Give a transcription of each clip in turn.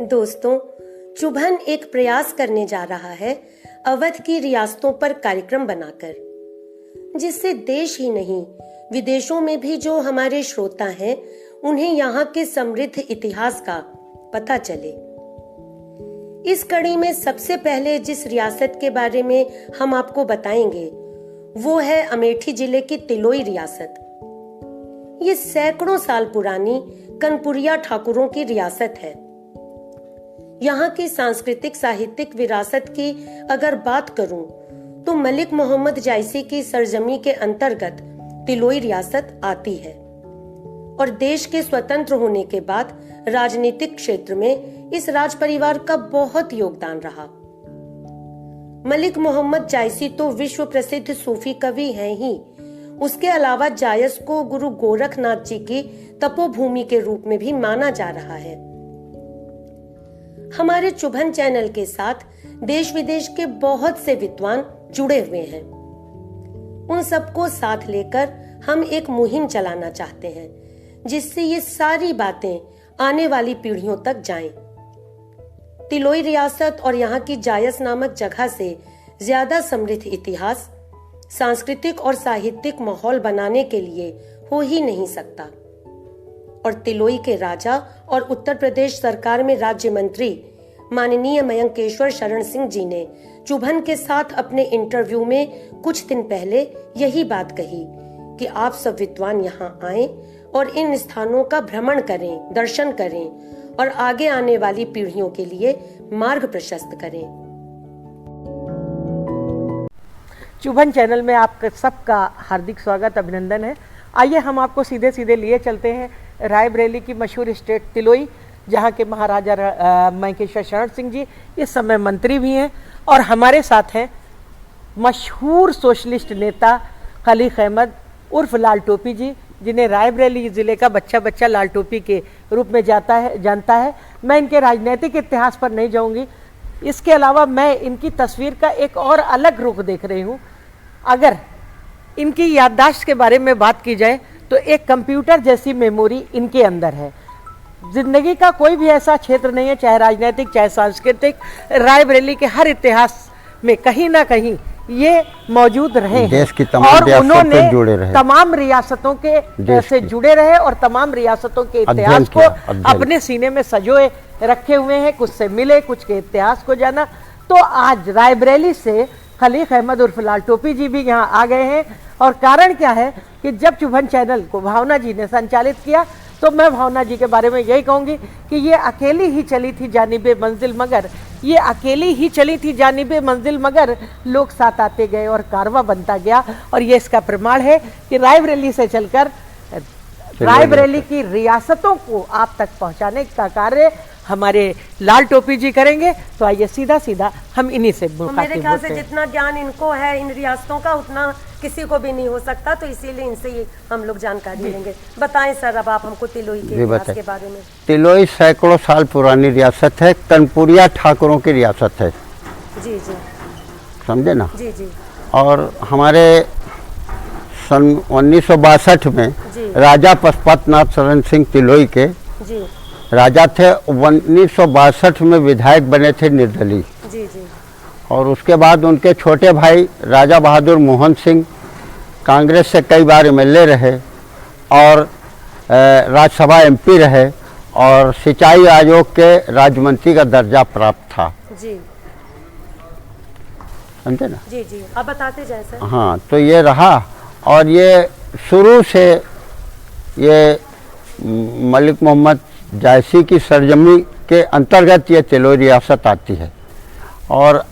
दोस्तों, चुभन एक प्रयास करने जा रहा है अवध की रियासतों पर कार्यक्रम बनाकर, जिससे देश ही नहीं विदेशों में भी जो हमारे श्रोता हैं उन्हें यहाँ के समृद्ध इतिहास का पता चले। इस कड़ी में सबसे पहले जिस रियासत के बारे में हम आपको बताएंगे वो है अमेठी जिले की तिलोई रियासत। ये सैकड़ों साल पुरानी कनपुरिया ठाकुरों की रियासत है। यहाँ की सांस्कृतिक साहित्यिक विरासत की अगर बात करूं तो मलिक मोहम्मद जायसी की सरजमी के अंतर्गत तिलोई रियासत आती है और देश के स्वतंत्र होने के बाद राजनीतिक क्षेत्र में इस राज परिवार का बहुत योगदान रहा। मलिक मोहम्मद जायसी तो विश्व प्रसिद्ध सूफी कवि हैं ही, उसके अलावा जायस को गुरु गोरखनाथ जी की तपोभूमि के रूप में भी माना जा रहा है। हमारे चुभन चैनल के साथ देश विदेश के बहुत से विद्वान जुड़े हुए हैं। उन सबको साथ लेकर हम एक मुहिम चलाना चाहते हैं जिससे ये सारी बातें आने वाली पीढ़ियों तक जाएं। तिलोई रियासत और यहाँ की जायस नामक जगह से ज्यादा समृद्ध इतिहास, सांस्कृतिक और साहित्यिक माहौल बनाने के लिए हो ही नहीं सकता। और तिलोई के राजा और उत्तर प्रदेश सरकार में राज्य मंत्री माननीय मयंकेश्वर शरण सिंह जी ने चुभन के साथ अपने इंटरव्यू में कुछ दिन पहले यही बात कही कि आप सब विद्वान यहाँ आएं और इन स्थानों का भ्रमण करें, दर्शन करें और आगे आने वाली पीढ़ियों के लिए मार्ग प्रशस्त करें। चुभन चैनल में आपका सबका हार्दिक स्वागत, अभिनंदन है। आइए हम आपको सीधे सीधे लिए चलते हैं रायबरेली की मशहूर स्टेट तिलोई, जहाँ के महाराजा मयंकेश्वर शरण सिंह जी इस समय मंत्री भी हैं और हमारे साथ हैं मशहूर सोशलिस्ट नेता खलीक अहमद उर्फ लाल टोपी जी, जिन्हें रायबरेली ज़िले का बच्चा बच्चा लाल टोपी के रूप में जानता है। मैं इनके राजनीतिक इतिहास पर नहीं जाऊंगी, इसके अलावा मैं इनकी तस्वीर का एक और अलग रुख देख रही हूँ। अगर इनकी याददाश्त के बारे में बात की जाए तो एक कंप्यूटर जैसी मेमोरी इनके अंदर है। जिंदगी का कोई भी ऐसा क्षेत्र नहीं है, चाहे राजनीतिक चाहे सांस्कृतिक, रायबरेली के हर इतिहास में कहीं ना कहीं ये मौजूद रहे हैं। देश की तमाम और उन्होंने जुड़े रहे, तमाम रियासतों के से जुड़े रहे और तमाम रियासतों के इतिहास को अपने सीने में सजोए रखे हुए हैं। कुछ से मिले, कुछ के इतिहास को जाना। तो आज रायबरेली से खलीक अहमद उर्फ लाल टोपी जी भी यहाँ आ गए हैं। और कारण क्या है कि जब चुभन चैनल को भावना जी ने संचालित किया तो मैं भावना जी के बारे में यही कहूँगी कि ये अकेली ही चली थी जानिबे मंजिल, मगर ये अकेली ही चली थी जानिबे मंजिल मगर लोग साथ आते गए और कारवा बनता गया। और ये इसका प्रमाण है कि रायबरेली से चलकर रायबरेली की रियासतों को आप तक पहुंचाने का कार्य हमारे लाल टोपी जी करेंगे। तो आइए सीधा सीधा हम इन्हीं से मेरे ख्याल से जितना ज्ञान इनको है इन रियासतों का उतना किसी को भी नहीं हो सकता, तो इसीलिए इनसे ही हम लोग जानकारी लेंगे। बताएं सर, अब आप हमको तिलोई के इतिहास के बारे में। तिलोई सैकड़ों साल पुरानी रियासत है, कनपुरिया ठाकुरों की रियासत है। जी जी, समझे ना? जी जी। और हमारे सन 1962 में राजा पशुपतनाथ शरण सिंह तिलोई के जी राजा थे। 1962 में विधायक बने थे निर्दलीय। जी जी। और उसके बाद उनके छोटे भाई राजा बहादुर मोहन सिंह कांग्रेस से कई बार एमएलए रहे और राज्यसभा एमपी रहे और सिंचाई आयोग के राज्य मंत्री का दर्जा प्राप्त था। जी, समझे ना? जी जी, अब बताते जाए सर। हाँ, तो ये रहा। और ये शुरू से ये मलिक मोहम्मद जायसी की सरजमी के अंतर्गत ये तिलोई रियासत आती है। और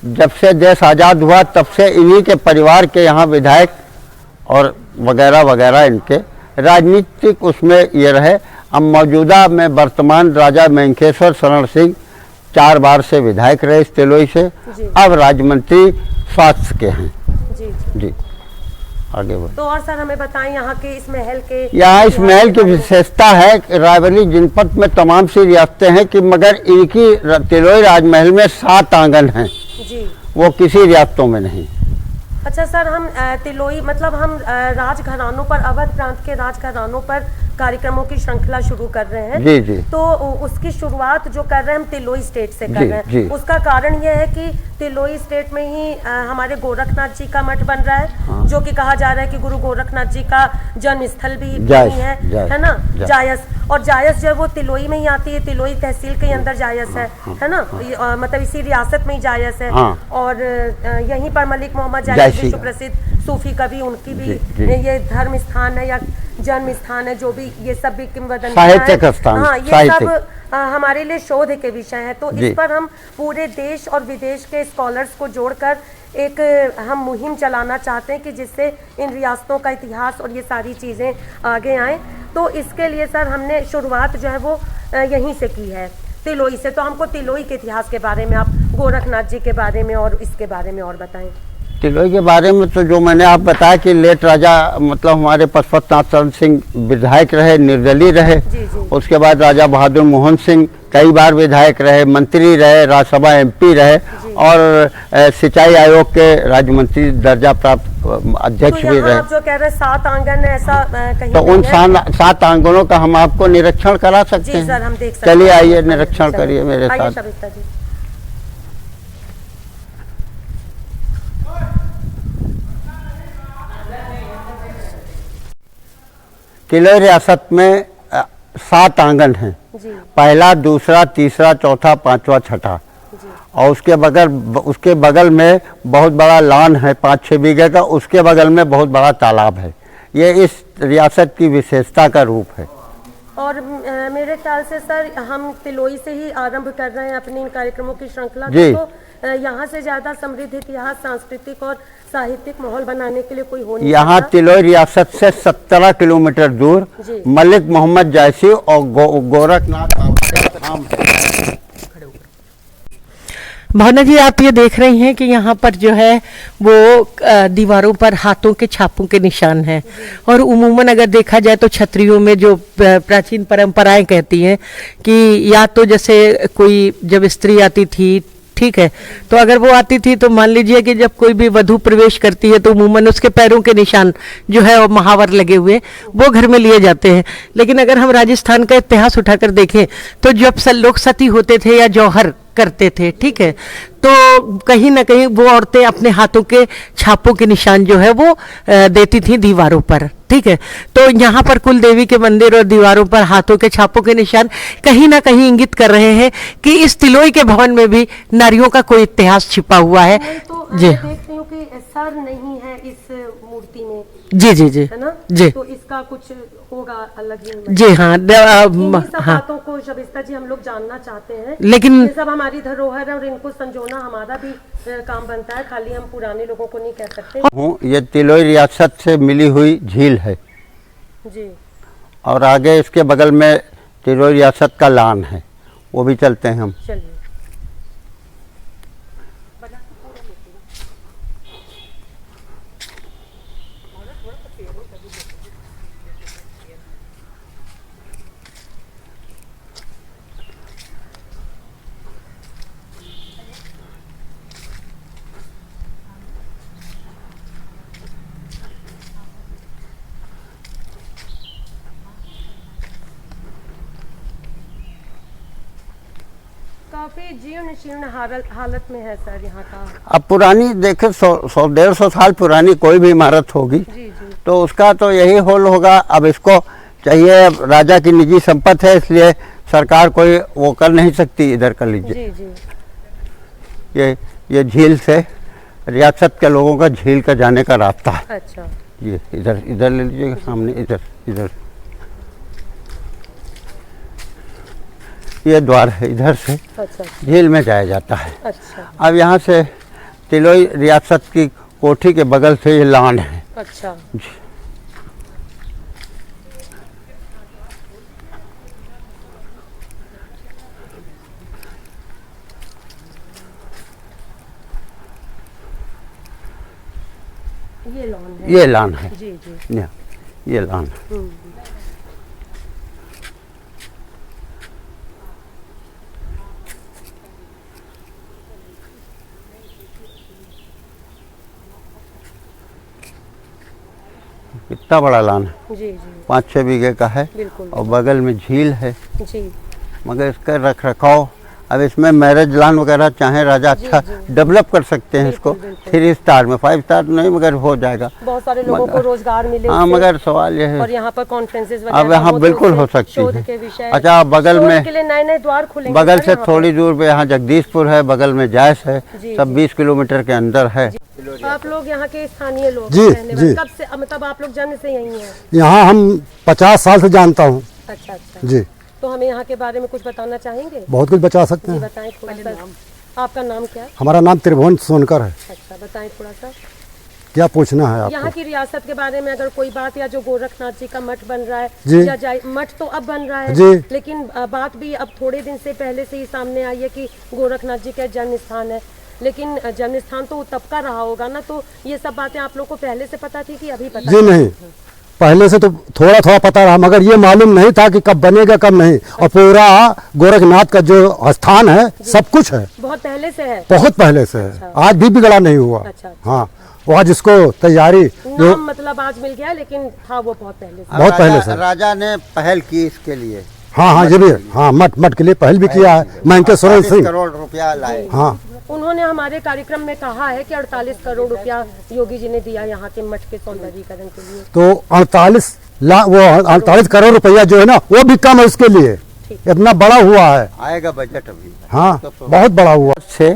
जब से देश आज़ाद हुआ तब से इन्हीं के परिवार के यहाँ विधायक और वगैरह वगैरह इनके राजनीतिक उसमें ये रहे। अब मौजूदा में वर्तमान राजा मयंकेश्वर शरण सिंह 4 बार से विधायक रहे इस तिलोई से। अब राज्य मंत्री स्वास्थ्य के हैं। जी जी, आगे बढ़। तो और सर हमें बताएं यहाँ के इस महल के। यहाँ इस महल की विशेषता है कि रायबरेली जनपद में तमाम सी रियासतें हैं कि मगर इनकी तिलोई राजमहल में 7 आंगन हैं जी, वो किसी रियासतों में नहीं। अच्छा सर, हम तिलोई मतलब हम राजघरानों पर, अवध प्रांत के राजघरानों पर कार्यक्रमों की श्रृंखला शुरू कर रहे हैं। जी जी। तो उसकी शुरुआत जो कर रहे हैं हम तिलोई स्टेट से कर जी, रहे हैं। जी। उसका कारण यह है कि तिलोई स्टेट में ही हमारे गोरखनाथ जी का मठ बन रहा है। हाँ। जो कि कहा जा रहा है कि गुरु गोरखनाथ जी का जन्म स्थल भी जायस, वहीं जायस, है ना, जायस। जायस। और जायस जो है वो तिलोई में ही आती है, तिलोई तहसील के अंदर जायस है ना, मतलब इसी रियासत में ही जायस है। हाँ। और यहीं पर मलिक मोहम्मद जायस जायसी विश्व का। प्रसिद्ध सूफी कवि, उनकी भी जी, जी। ये धर्म स्थान है या जन्म स्थान है, जो भी ये सब भी किंवदंतियां साहित्यिक हैं। स्थान, हाँ, ये साहित्यिक। सब हमारे लिए शोध के विषय है। तो जी। इस पर हम पूरे देश और विदेश के स्कॉलर्स को जोड़कर एक हम मुहिम चलाना चाहते हैं कि जिससे इन रियासतों का इतिहास और ये सारी चीज़ें आगे आएँ। तो इसके लिए सर हमने शुरुआत जो है वो यहीं से की है, तिलोई से। तो हमको तिलोई के इतिहास के बारे में, आप गोरखनाथ जी के बारे में और इसके बारे में और बताएं। तिलोई के बारे में तो जो मैंने आप बताया कि लेट राजा मतलब हमारे पशुपत नाथ शरण सिंह विधायक रहे, निर्दलीय रहे। जी, जी। उसके बाद राजा बहादुर मोहन सिंह कई बार विधायक रहे, मंत्री रहे, राज्यसभा MP रहे और सिंचाई आयोग के राज्य मंत्री दर्जा प्राप्त अध्यक्ष तो भी रहे। आप जो कह रहे हैं 7 आंगन ऐसा कहीं तो उन नहीं है? 7 आंगनों का हम आपको निरीक्षण करा सकते जी हैं। सर, हम देख सकते हैं। चलिए आइए निरीक्षण करिए मेरे आइए साथ। शबिस्ता जी। तिलोई रियासत में 7 आंगन हैं। जी पहला, दूसरा, तीसरा, चौथा, पांचवा, छठा। जी। और उसके बगल में बहुत बड़ा लॉन है 5-6 बीघे का। उसके बगल में बहुत बड़ा तालाब है। ये इस रियासत की विशेषता का रूप है। और मेरे ख्याल से सर हम तिलोई से ही आरंभ कर रहे हैं अपने इन कार्यक्रमों की श्रृंखला को। जी। तो यहाँ से ज्यादा समृद्ध इतिहास, सांस्कृतिक और साहित्यिक माहौल बनाने के लिए कोई हो नहीं यहाँ सकता। तिलोई रियासत से 17 किलोमीटर दूर जी। मलिक मोहम्मद जायसी और गोरखनाथ बाबा का धाम है। भावना जी, आप ये देख रही हैं कि यहाँ पर जो है वो दीवारों पर हाथों के छापों के निशान हैं। और उमूमन अगर देखा जाए तो क्षत्रियों में जो प्राचीन परंपराएं कहती हैं कि या तो जैसे कोई जब स्त्री आती थी, ठीक है, तो अगर वो आती थी तो मान लीजिए कि जब कोई भी वधू प्रवेश करती है तो उमूमन उसके पैरों के निशान जो है वो महावर लगे हुए वो घर में लिए जाते हैं। लेकिन अगर हम राजस्थान का इतिहास उठाकर देखें तो जब लोग सती होते थे या जौहर करते थे, ठीक है, तो कहीं ना कहीं वो औरतें अपने हाथों के छापों के निशान जो है वो देती थी दीवारों पर, ठीक है। तो यहाँ पर कुल देवी के मंदिर और दीवारों पर हाथों के छापों के निशान कहीं ना कहीं इंगित कर रहे हैं कि इस तिलोई के भवन में भी नारियों का कोई इतिहास छिपा हुआ है। तो जी देख रही हूँ कि सर नहीं है इस मूर्ति में, जी जी जी है ना जी तो इसका कुछ होगा अलग ही। जी हाँ इन्हीं सब हाँ, बातों को शबिस्ता जी हम लोग जानना चाहते हैं। लेकिन ये सब हमारी धरोहर है और इनको संजोना हमारा भी काम बनता है, खाली हम पुराने लोगों को नहीं कह सकते। हूँ ये तिलोई रियासत से मिली हुई झील है जी। और आगे इसके बगल में तिलोई रियासत का लान है, वो भी चलते हैं हम। चलिए। काफी जीर्ण शीर्ण हालत में है सर यहाँ का। अब पुरानी देखे 100-150 साल पुरानी कोई भी इमारत होगी जी जी। तो उसका तो यही होल होगा। अब इसको चाहिए, राजा की निजी संपत्ति है इसलिए सरकार कोई वो कर नहीं सकती, इधर कर लीजिए। जी जी। ये झील से रियासत के लोगों का झील का जाने का रास्ता है। अच्छा। ये इधर ले लीजिएगा, सामने इधर ये द्वार है, इधर से अच्छा। झील में जाया जाता है। अच्छा। अब यहाँ से तिलोई रियासत की कोठी के बगल से ये लान है। अच्छा। ये लॉन है। ये लान है। जी जी। ये लान है। कितना बड़ा लान है, जी जी 5-6 बीघे का है बिल्कुल और बगल में झील है। जी मगर इसका रख रखाव, अब इसमें मैरिज लान वगैरह चाहे राजा अच्छा डेवलप कर सकते हैं इसको। 3 स्टार में, 5 स्टार नहीं मगर हो जाएगा। बहुत सारे लोगों को रोजगार मिले हाँ उससे। मगर सवाल ये है और यहाँ पर कॉन्फ्रेंसेस अब यहाँ बिल्कुल हो सकती है। अच्छा बगल में के लिए नए द्वार खुलेंगे बगल सर से यहाँ थोड़ी दूर पे यहाँ जगदीशपुर है, बगल में जायस है, जी, सब 20 किलोमीटर के अंदर है। पर। आप लोग यहाँ के स्थानीय लोग जी, रहने वाले, जी। कब से मतलब आप लोग जन्म से यही हैं? यहाँ हम 50 साल से जानता हूँ अच्छा अच्छा जी। तो हमें यहाँ के बारे में कुछ बताना चाहेंगे? बहुत कुछ बचा सकते जी हैं। बताएं थोड़ा सा। आपका नाम क्या है? हमारा नाम त्रिभुवन सोनकर है। अच्छा बताएं थोड़ा सा क्या पूछना है यहाँ आपको? की रियासत के बारे में अगर कोई बात, या जो गोरखनाथ जी का मठ बन रहा है जी। या मठ तो अब बन रहा है जी। लेकिन बात भी अब थोड़े दिन से पहले से ही सामने आई है कि गोरखनाथ जी का जन्म स्थान है, लेकिन जन्म स्थान तो तब का रहा होगा ना, तो ये सब बातें आप लोग को पहले से पता थी कि अभी पता? जी नहीं, पहले से तो थोड़ा थोड़ा पता रहा, मगर ये मालूम नहीं था कि कब बनेगा कब नहीं। और पूरा गोरखनाथ का जो स्थान है सब कुछ है, बहुत पहले से है। बहुत पहले से है, आज भी बिगड़ा नहीं हुआ। अच्छा। हाँ, वहाँ जिसको तैयारी जो नाम मतलब आज मिल गया, लेकिन था वो बहुत पहले से। बहुत पहले से। राजा ने पहल की इसके लिए। हाँ ये भी है। हाँ, मठ के लिए पहल भी किया है मैंकेश्वर 48 सिंह। करोड़ रुपया लाए। हाँ, उन्होंने हमारे कार्यक्रम में कहा है कि 48 करोड़ रुपया योगी जी ने दिया यहाँ के मठ के सौंदर्यीकरण के लिए। तो 48 करोड़ रुपया जो है ना वो भी कम है उसके लिए, इतना बड़ा हुआ है। आएगा बजट अभी। हाँ, बहुत बड़ा हुआ। से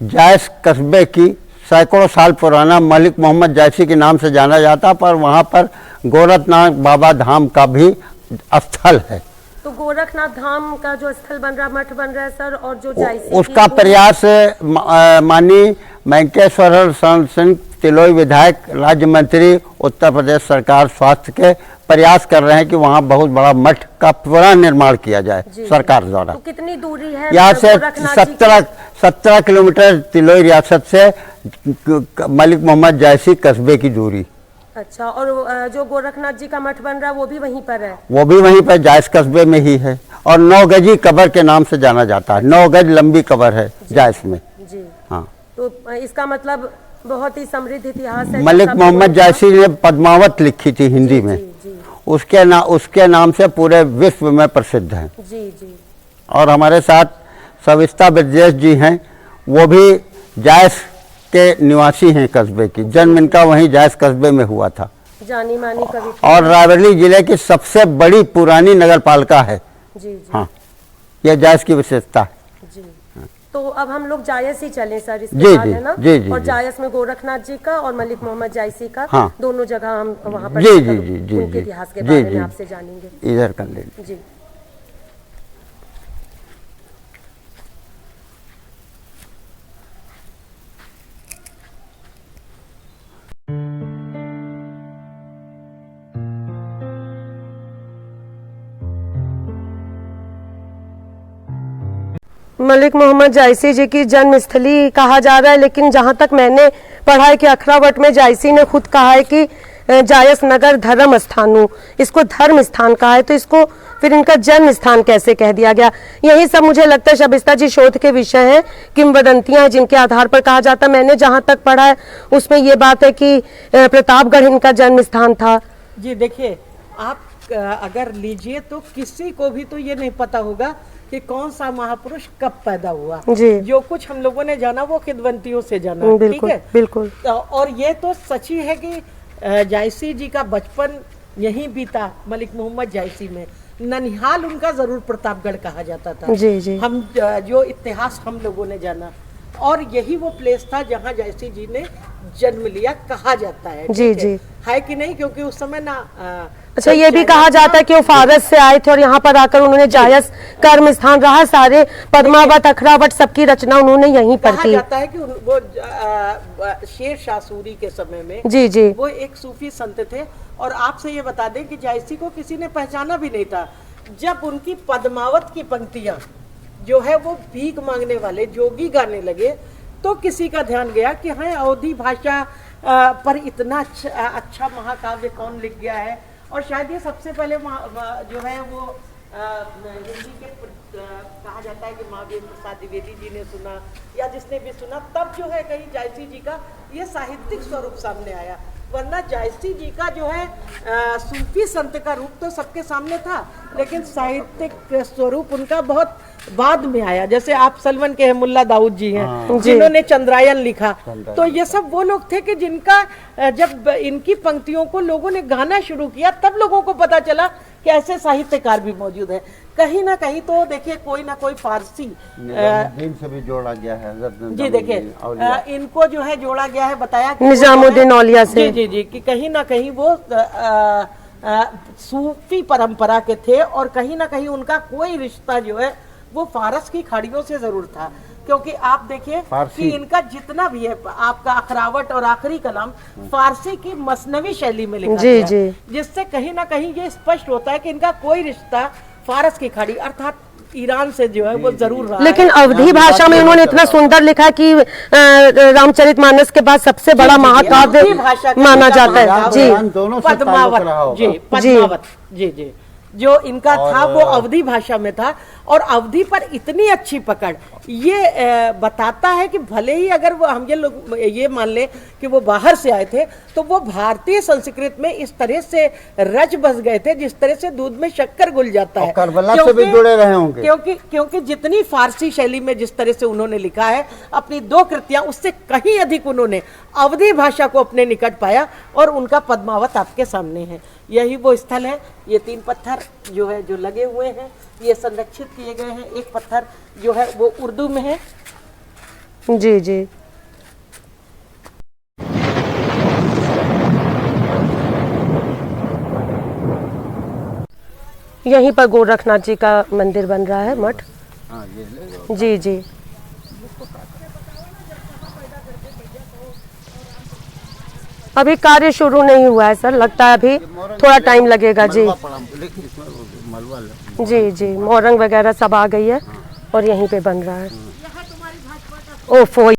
जायस कस्बे की सैकड़ों साल पुराना मलिक मोहम्मद जायसी के नाम से जाना जाता, पर वहाँ पर गोरखनाथ बाबा धाम का भी स्थल है। तो गोरखनाथ धाम का जो स्थल बन रहा, मठ बन रहा है सर, और जो जायसी उसका प्रयास माननीय मैंकेश्वर सिंह तिलोई विधायक, राज्य मंत्री, उत्तर प्रदेश सरकार स्वास्थ्य के प्रयास कर रहे हैं कि वहाँ बहुत बड़ा मठ का पुनः निर्माण किया जाए सरकार द्वारा। तो कितनी दूरी है यहाँ से गोरखनाथ जी की? 17 किलोमीटर तिलोई रियासत से मलिक मोहम्मद जायसी कस्बे की दूरी। अच्छा, और जो गोरखनाथ जी का मठ बन रहा है वो भी वहीं पर है? वो भी वहीं पर जायस कस्बे में ही है और 9 गजी कबर के नाम से जाना जाता है। 9 गज लंबी कबर है जायस में। जी हाँ, तो इसका मतलब बहुत ही समृद्ध इतिहास है। मलिक मोहम्मद जायसी ने पद्मावत लिखी थी हिंदी में, जी उसके नाम से पूरे विश्व में प्रसिद्ध है। जी जी। और हमारे साथ सविता ब्रजेश जी हैं, वो भी जायस के निवासी हैं कस्बे की। जन्म इनका वहीं जायस कस्बे में हुआ था। जानी मानी कवि और रायबरेली जिले की सबसे बड़ी पुरानी नगर पालिका है। जी जी हाँ, यह जायस की विशेषता है। जी। तो अब हम लोग जायस ही चलें सर, इसके जी, बाद जी, है ना? जी, जी, और जी। जायस में गोरखनाथ जी का और मलिक मोहम्मद जायसी का, हाँ। दोनों जगह हम वहाँ पर जी, जाकर जी, जी, जी, उनके जी, इतिहास के जी, बारे में जी। आपसे जानेंगे। इधर कर लेंगे। जी। मलिक मोहम्मद जायसी जी की जन्मस्थली कहा जा रहा है, लेकिन जहां तक मैंने पढ़ा है कि अखरावट में जायसी ने खुद कहा है कि जायस नगर धर्म स्थानु, इसको धर्म स्थान कहा है, तो इसको फिर इनका जन्म स्थान कैसे कह दिया गया? यही सब मुझे लगता है शबिस्ता जी शोध के विषय हैं, किंवदंतियां हैं जिनके आधार पर कहा जाता है। मैंने जहां तक पढ़ा है उसमें ये बात है कि प्रतापगढ़ इनका जन्म स्थान था। जी देखिए, आप अगर लीजिए तो किसी को भी तो ये नहीं पता होगा कि कौन सा महापुरुष कब पैदा हुआ। जी। जो कुछ हम लोगों ने जाना वो किंवदंतियों से जाना, ठीक बिल्कुल है? बिल्कुल। और ये तो सच ही है कि जायसी जी का बचपन यहीं बीता, मलिक मोहम्मद जायसी में। ननिहाल उनका जरूर प्रतापगढ़ कहा जाता था। जी जी। हम जो इतिहास हम लोगों ने जाना, और यही वो प्लेस था जहाँ जायसी जी ने जन्म लिया, कहा जाता है। जी ठीक है? जी। है कि नहीं? क्योंकि उस समय ना अच्छा, ये भी कहा जाता है कि वो फारस से आए थे और यहाँ पर आकर उन्होंने जायस कर्म स्थान रहा, सारे पद्मावत अखरावट सबकी रचना उन्होंने यहीं पर कहा की। जाता है कि वो शेर शाह सूरी के समय में जी जी। वो एक सूफी संत थे। और आपसे ये बता दें कि जायसी को किसी ने पहचाना भी नहीं था। जब उनकी पद्मावत की पंक्तियां जो है वो भीख मांगने वाले जोगी गाने लगे, तो किसी का ध्यान गया कि हाँ, अवधी भाषा पर इतना अच्छा महाकाव्य कौन लिख गया है। और शायद ये सबसे पहले जो है वो हिंदी के कहा जाता है कि महावीर प्रसाद द्विवेदी जी ने सुना, या जिसने भी सुना, तब जो है कहीं जायसी जी का ये साहित्यिक स्वरूप सामने आया। वरना जायसी जी का जो है सूफी संत का रूप तो सबके सामने था, लेकिन साहित्यिक स्वरूप उनका बहुत बाद में आया। जैसे आप सलवन के हैं, मुल्ला दाऊद जी हैं जिन्होंने चंद्रायन लिखा। तो ये सब वो लोग थे कि जिनका जब इनकी पंक्तियों को लोगों ने गाना शुरू किया तब लोगों को पता चला कि ऐसे साहित्यकार भी मौजूद है। कहीं ना कहीं तो देखिए कोई ना कोई फारसी दिन से भी जोड़ा गया है। जी देखिए इनको जो है जोड़ा गया है, बताया कि निजामुद्दीन औलिया से। जी जी जी कि कहीं ना कहीं वो सूफी परंपरा के थे और कहीं ना कहीं उनका कोई रिश्ता जो है वो फारस की खाड़ियों से जरूर था। क्योंकि आप देखिए कि इनका जितना भी है आपका अखरावट और आखिरी कलाम फारसी की मसनवी शैली में लिखा गया है, जिससे कहीं ना कहीं ये स्पष्ट होता है कि इनका कोई रिश्ता फारस की खाड़ी अर्थात ईरान से जो है वो जरूर रहा। लेकिन अवधी भाषा में उन्होंने इतना सुंदर लिखा कि रामचरितमानस के बाद सबसे बड़ा महाकाव्य माना जाता है। जी पद्मावत जी पद्मावत जी जी जो इनका था वो अवधी भाषा में था। और अवधी पर इतनी अच्छी पकड़ ये बताता है कि भले ही अगर वो हम ये लोग ये मान ले कि वो बाहर से आए थे तो वो भारतीय संस्कृत में इस तरह से रच बस गए थे जिस तरह से दूध में शक्कर घुल जाता है। करबला से भी जुड़े रहे होंगे। क्योंकि जितनी फारसी शैली में जिस तरह से उन्होंने लिखा है अपनी 2 कृतियां, उससे कहीं अधिक उन्होंने अवधी भाषा को अपने निकट पाया और उनका पद्मावत आपके सामने है। यही वो स्थल है। ये 3 पत्थर जो है जो लगे हुए हैं ये संरक्षित किए गए हैं। एक पत्थर जो है वो उर्दू में है। जी जी यहीं पर गोरखनाथ जी का मंदिर बन रहा है, मठ। जी जी अभी कार्य शुरू नहीं हुआ है सर, लगता है अभी थोड़ा टाइम लगेगा। जी जी जी मोरंग वगैरह सब आ गई है और यहीं पे बन रहा है। ओफो